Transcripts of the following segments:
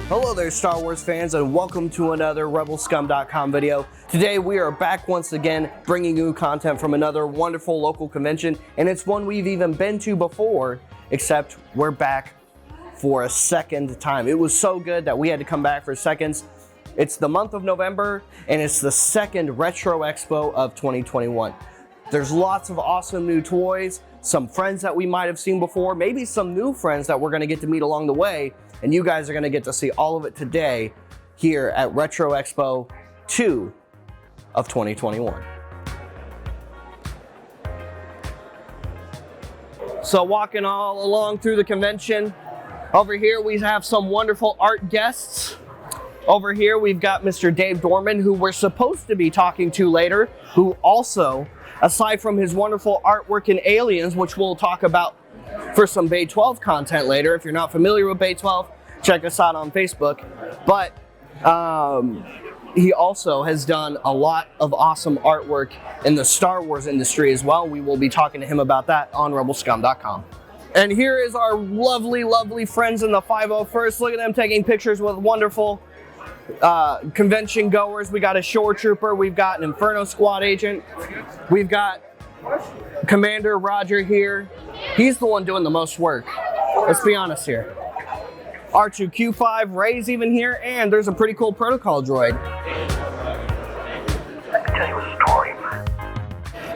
Hello there, Star Wars fans, and welcome to another Rebelscum.com video. Today we are back once again bringing you content from another wonderful local convention, and it's one we've even been to before, except we're back for a second time. It was so good that we had to come back for seconds. It's the month of November, and it's the second Retro Expo of 2021. There's lots of awesome new toys, some friends that we might have seen before, maybe some new friends that we're going to get to meet along the way, and you guys are going to get to see all of it today here at Retro Expo 2 of 2021. So walking all along through the convention, over here we have some wonderful art guests. Over here we've got Mr. Dave Dorman, who we're supposed to be talking to later, who also, aside from his wonderful artwork in Aliens, which we'll talk about for some Bay 12 content later. If you're not familiar with Bay 12, check us out on Facebook. But he also has done a lot of awesome artwork in the Star Wars industry as well. We will be talking to him about that on Rebelscum.com. And here is our lovely, lovely friends in the 501st. Look at them taking pictures with wonderful convention goers. We got a shore trooper, we've got an Inferno Squad agent, we've got Commander Roger here. He's the one doing the most work, let's be honest here. R2Q5, Ray's even here, and there's a pretty cool protocol droid. I can tell you a story.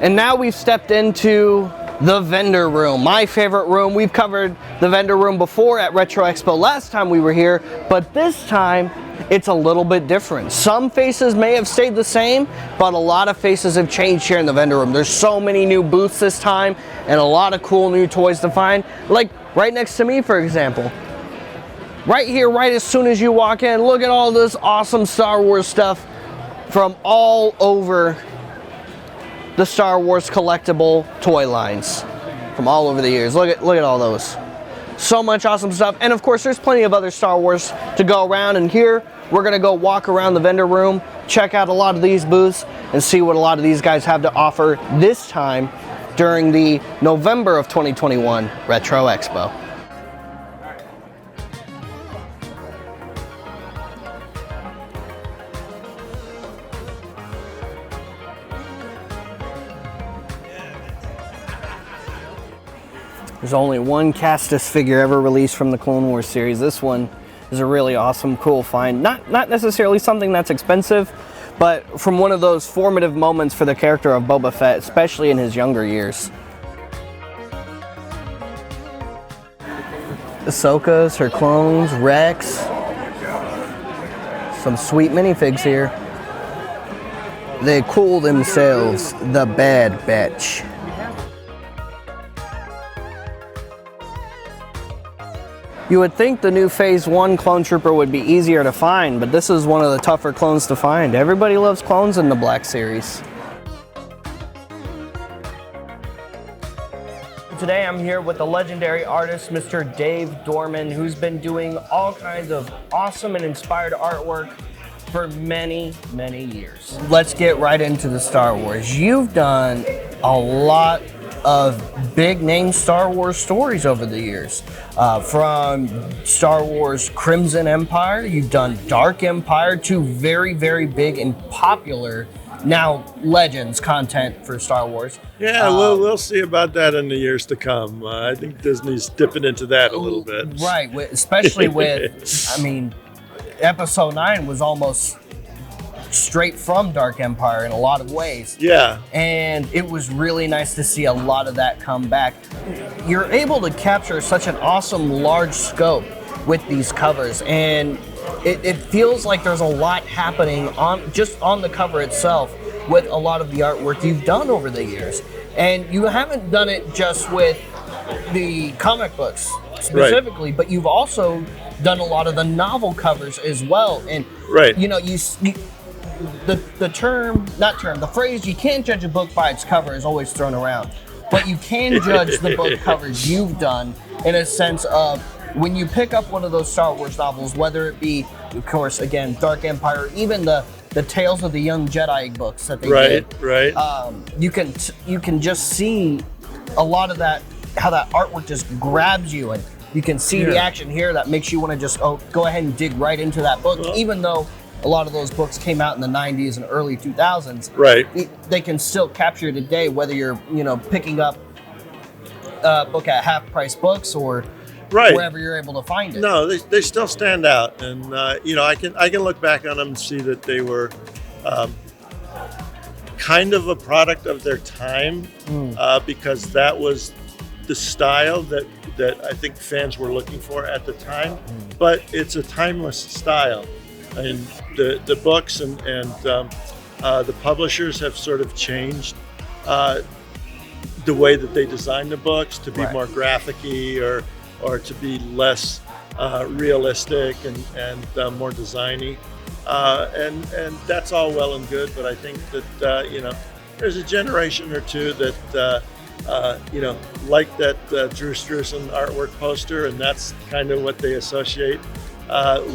And now we've stepped into the vendor room, my favorite room. We've covered the vendor room before at Retro Expo last time we were here, but this time it's a little bit different. Some faces may have stayed the same, but a lot of faces have changed here in the vendor room. There's so many new booths this time and a lot of cool new toys to find. Like right next to me, for example. Right here, right as soon as you walk in, look at all this awesome Star Wars stuff from all over the Star Wars collectible toy lines from all over the years. Look at all those. So much awesome stuff. And of course, there's plenty of other Star Wars to go around. And here, we're gonna go walk around the vendor room, check out a lot of these booths, and see what a lot of these guys have to offer this time during the November of 2021 Retro Expo. There's only one Castus figure ever released from the Clone Wars series. This one is a really awesome, cool find. Not necessarily something that's expensive, but from one of those formative moments for the character of Boba Fett, especially in his younger years. Ahsoka's, her clones, Rex. Some sweet minifigs here. They call themselves the Bad Batch. You would think the new Phase 1 clone trooper would be easier to find, but this is one of the tougher clones to find. Everybody loves clones in the Black Series. Today I'm here with the legendary artist, Mr. Dave Dorman, who's been doing all kinds of awesome and inspired artwork for many, many years. Let's get right into the Star Wars. You've done a lot of big name Star Wars stories over the years. From Star Wars Crimson Empire, you've done Dark Empire, two very, very big and popular, now Legends content for Star Wars. Yeah, we'll see about that in the years to come. I think Disney's dipping into that a little bit. Right, especially with, I mean, Episode 9 was almost straight from Dark Empire in a lot of ways. Yeah. And it was really nice to see a lot of that come back. You're able to capture such an awesome large scope with these covers, and it feels like there's a lot happening just on the cover itself with a lot of the artwork you've done over the years. And you haven't done it just with the comic books specifically, right, but you've also done a lot of the novel covers as well. And right, you know, the phrase "you can't judge a book by its cover" is always thrown around, but you can judge the book covers you've done in a sense of when you pick up one of those Star Wars novels, whether it be, of course, again, Dark Empire, or even the Tales of the Young Jedi books that they did. Right. You can just see a lot of that, how that artwork just grabs you, and You can see the action here that makes you want to just go ahead and dig right into that book, even though a lot of those books came out in the 90s and early 2000s. Right. They can still capture today, whether you're picking up a book at half price books or wherever you're able to find it. No, they still stand out, and I can look back on them and see that they were kind of a product of their time, because that was the style that I think fans were looking for at the time. But it's a timeless style. I mean, the books and the publishers have sort of changed the way that they design the books to be more graphic-y or to be less realistic and more designy. And that's all well and good, but I think that there's a generation or two that like that Drew Struzan artwork poster, and that's kind of what they associate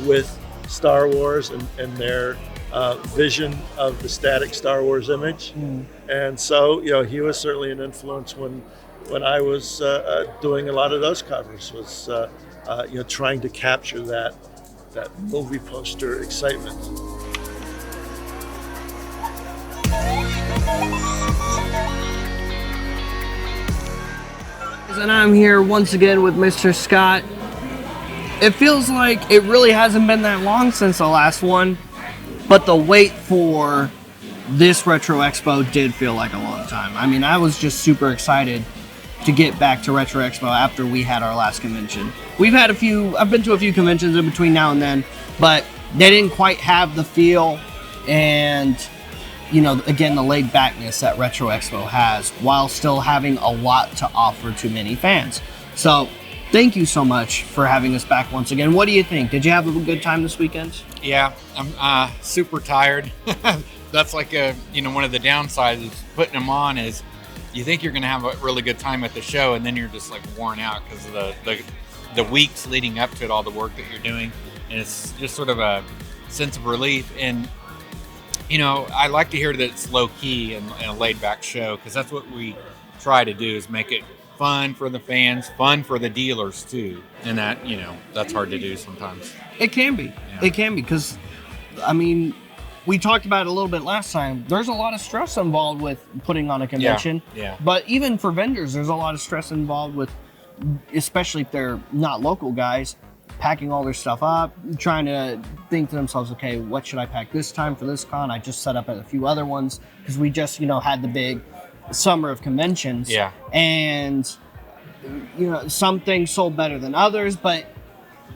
with Star Wars and their vision of the static Star Wars image. And so he was certainly an influence when I was doing a lot of those covers, was trying to capture that movie poster excitement. And I'm here once again with Mr. Scott. It feels like it really hasn't been that long since the last one, but the wait for this Retro Expo did feel like a long time. I mean, I was just super excited to get back to Retro Expo after we had our last convention. I've been to a few conventions in between now and then, but they didn't quite have the feel and, again, the laid backness that Retro Expo has, while still having a lot to offer to many fans. So thank you so much for having us back once again. What do you think? Did you have a good time this weekend? Yeah, I'm super tired. That's like one of the downsides of putting them on is you think you're going to have a really good time at the show, and then you're just like worn out because of the weeks leading up to it, all the work that you're doing, and it's just sort of a sense of relief. And I like to hear that it's low key and a laid back show, because that's what we try to do, is make it fun for the fans, fun for the dealers too, and that that's hard to do sometimes. It can be. Yeah. It can be, because we talked about it a little bit last time. There's a lot of stress involved with putting on a convention. Yeah. But even for vendors, there's a lot of stress involved with, especially if they're not local guys, packing all their stuff up, trying to think to themselves, okay, what should I pack this time for this con? I just set up at a few other ones because we just, had the big summer of conventions. Yeah. And, some things sold better than others, but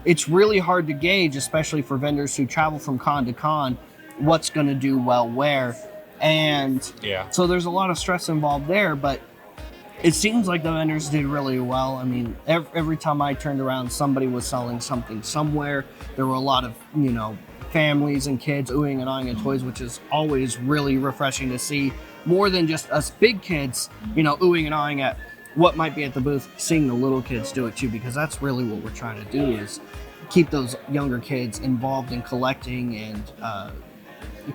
it's really hard to gauge, especially for vendors who travel from con to con, what's going to do well where. And so there's a lot of stress involved there, but it seems like the vendors did really well. I mean, every time I turned around, somebody was selling something somewhere. There were a lot of, families and kids oohing and awing at toys, which is always really refreshing to see, more than just us big kids, oohing and awing at what might be at the booth, seeing the little kids do it too, because that's really what we're trying to do, is keep those younger kids involved in collecting and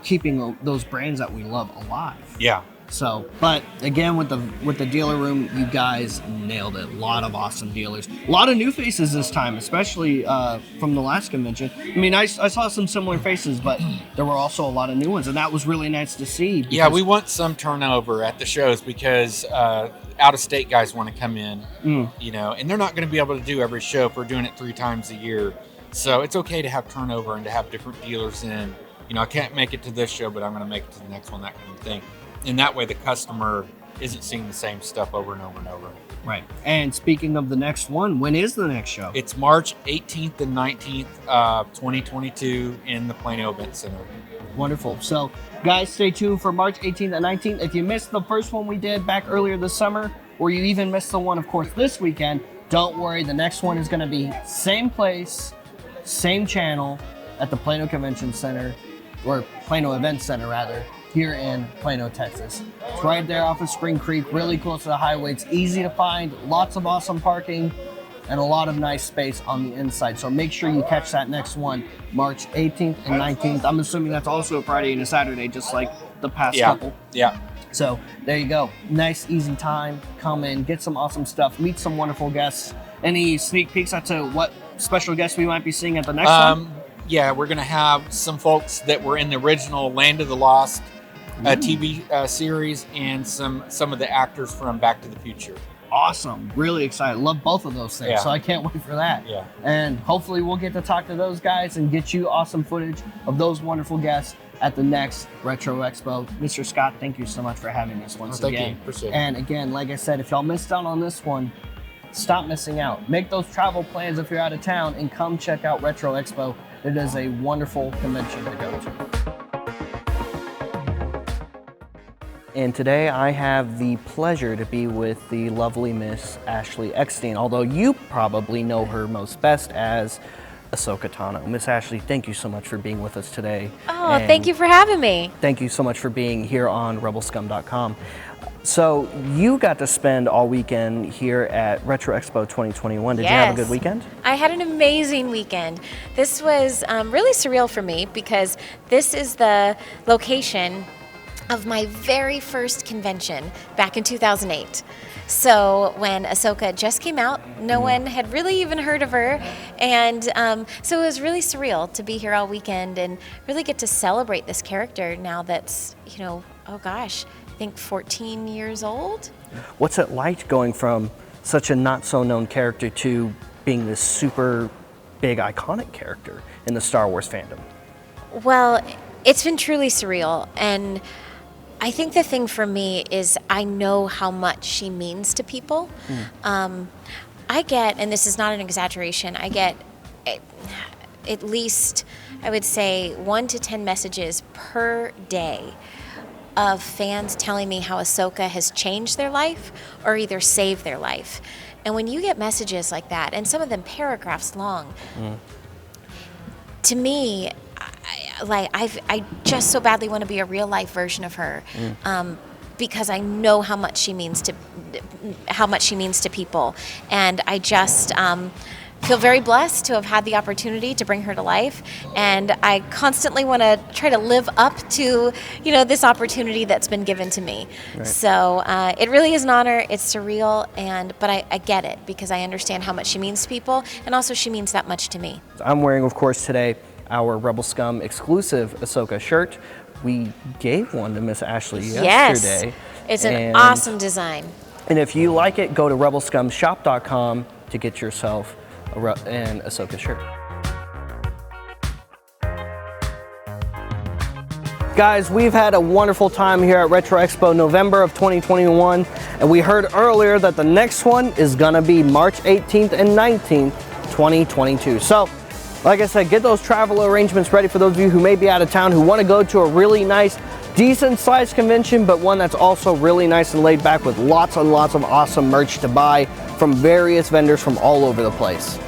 keeping those brands that we love alive. Yeah. So, but again, with the dealer room, you guys nailed it. A lot of awesome dealers. A lot of new faces this time, especially from the last convention. I mean, I saw some similar faces, but there were also a lot of new ones, and that was really nice to see. Yeah, we want some turnover at the shows, because out-of-state guys want to come in, and they're not going to be able to do every show if we're doing it 3 times a year. So it's okay to have turnover and to have different dealers in. I can't make it to this show, but I'm going to make it to the next one, that kind of thing. And that way the customer isn't seeing the same stuff over and over and over. Right. And speaking of the next one, when is the next show? It's March 18th and 19th, 2022 in the Plano Event Center. Wonderful. So, guys, stay tuned for March 18th and 19th. If you missed the first one we did back earlier this summer, or you even missed the one, of course, this weekend, don't worry. The next one is going to be same place, same channel at the Plano Convention Center, or Plano Event Center, rather, here in Plano, Texas. It's right there off of Spring Creek, really close to the highway. It's easy to find, lots of awesome parking, and a lot of nice space on the inside. So make sure you catch that next one, March 18th and 19th. I'm assuming that's also a Friday and a Saturday, just like the past couple. Yeah. So there you go. Nice, easy time. Come in, get some awesome stuff, meet some wonderful guests, Any sneak peeks to what special guests we might be seeing at the next one? Yeah, we're going to have some folks that were in the original Land of the Lost TV series, and some of the actors from Back to the Future. Awesome. Really excited. Love both of those things. Yeah. So I can't wait for that. Yeah. And hopefully we'll get to talk to those guys and get you awesome footage of those wonderful guests at the next Retro Expo. Mr. Scott, thank you so much for having us once Thank again. you. Appreciate it. And again, like I said, if y'all missed out on this one, stop missing out. Make those travel plans if you're out of town and come check out Retro Expo. It is a wonderful convention to go to. And today I have the pleasure to be with the lovely Miss Ashley Eckstein, although you probably know her most best as Ahsoka Tano. Miss Ashley, thank you so much for being with us today. Oh, And thank you for having me. thank you so much for being here on Rebelscum.com. So you got to spend all weekend here at Retro Expo 2021. Did you have a good weekend? I had an amazing weekend. This was really surreal for me because this is the location of my very first convention back in 2008. So when Ahsoka just came out, no one had really even heard of her. And so it was really surreal to be here all weekend and really get to celebrate this character now that's, oh gosh, I think 14 years old. What's it like going from such a not so known character to being this super big iconic character in the Star Wars fandom? Well, it's been truly surreal. And I think the thing for me is I know how much she means to people. I get, and this is not an exaggeration, I get at least, I would say, 1 to 10 messages per day of fans telling me how Ahsoka has changed their life or either saved their life. And when you get messages like that, and some of them paragraphs long, to me, I just so badly want to be a real life version of her, because I know how much she means to people, and I just feel very blessed to have had the opportunity to bring her to life, and I constantly want to try to live up to this opportunity that's been given to me. Right. So it really is an honor. It's surreal, but I get it because I understand how much she means to people, and also she means that much to me. I'm wearing, of course, today our Rebel Scum exclusive Ahsoka shirt. We gave one to Miss Ashley yesterday. Yes, it's an awesome design. And if you like it, go to rebelscumshop.com to get yourself an Ahsoka shirt. Guys, we've had a wonderful time here at Retro Expo November of 2021, and we heard earlier that the next one is gonna be March 18th and 19th, 2022. So, like I said, get those travel arrangements ready for those of you who may be out of town, who want to go to a really nice, decent sized convention, but one that's also really nice and laid back with lots and lots of awesome merch to buy from various vendors from all over the place.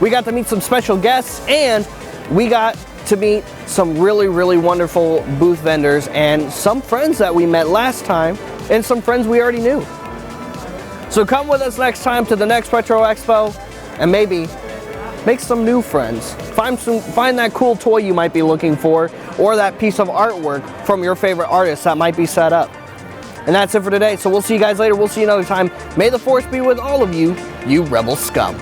We got to meet some special guests, and we got to meet some really, really wonderful booth vendors and some friends that we met last time and some friends we already knew. So come with us next time to the next Retro Expo and maybe make some new friends. Find that cool toy you might be looking for, or that piece of artwork from your favorite artist that might be set up. And that's it for today. So we'll see you guys later. We'll see you another time. May the Force be with all of you, you Rebel Scum.